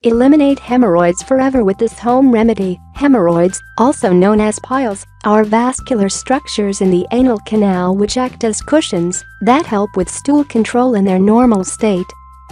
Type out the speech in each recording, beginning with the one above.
Eliminate hemorrhoids forever with this home remedy. Hemorrhoids, also known as piles, are vascular structures in the anal canal which act as cushions that help with stool control in their normal state.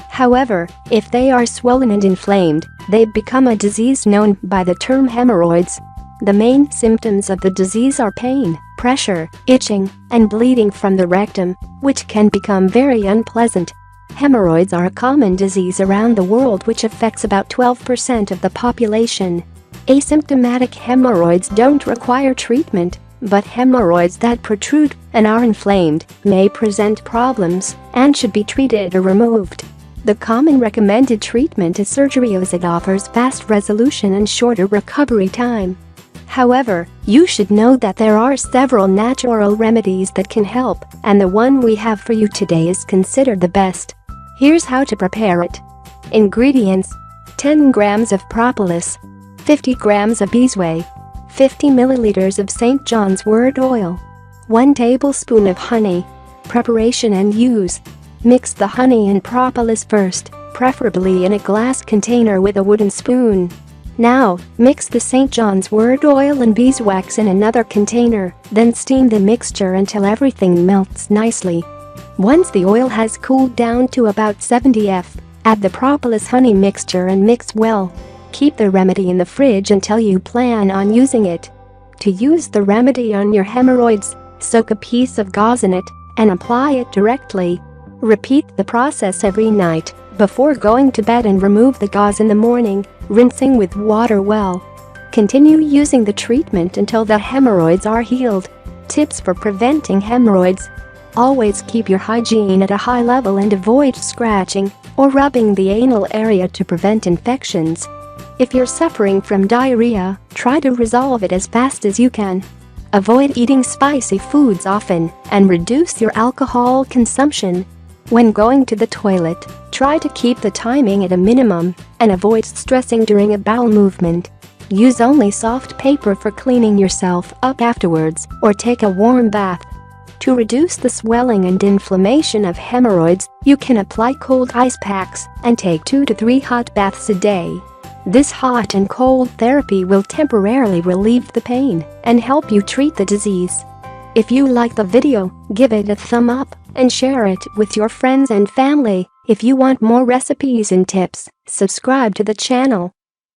However, if they are swollen and inflamed, they become a disease known by the term hemorrhoids. The main symptoms of the disease are pain, pressure, itching, and bleeding from the rectum, which can become very unpleasant. Hemorrhoids are a common disease around the world which affects about 12% of the population. Asymptomatic hemorrhoids don't require treatment, but hemorrhoids that protrude and are inflamed may present problems and should be treated or removed. The common recommended treatment is surgery as it offers fast resolution and shorter recovery time. However, you should know that there are several natural remedies that can help, and the one we have for you today is considered the best. Here's how to prepare it. Ingredients: 10 grams of propolis, 50 grams of beeswax, 50 milliliters of St. John's wort oil, 1 tablespoon of honey. Preparation and use: mix the honey and propolis first, preferably in a glass container with a wooden spoon. Now, mix the St. John's wort oil and beeswax in another container, then steam the mixture until everything melts nicely. Once the oil has cooled down to about 70 F, add the propolis honey mixture and mix well. Keep the remedy in the fridge until you plan on using it. To use the remedy on your hemorrhoids, soak a piece of gauze in it and apply it directly. Repeat the process every night before going to bed and remove the gauze in the morning, rinsing with water well. Continue using the treatment until the hemorrhoids are healed. Tips for preventing hemorrhoids: always keep your hygiene at a high level and avoid scratching or rubbing the anal area to prevent infections. If you're suffering from diarrhea, try to resolve it as fast as you can. Avoid eating spicy foods often and reduce your alcohol consumption. When going to the toilet, try to keep the timing at a minimum and avoid stressing during a bowel movement. Use only soft paper for cleaning yourself up afterwards or take a warm bath. To reduce the swelling and inflammation of hemorrhoids, you can apply cold ice packs and take 2 to 3 hot baths a day. This hot and cold therapy will temporarily relieve the pain and help you treat the disease. If you like the video, give it a thumb up and share it with your friends and family. If you want more recipes and tips, subscribe to the channel.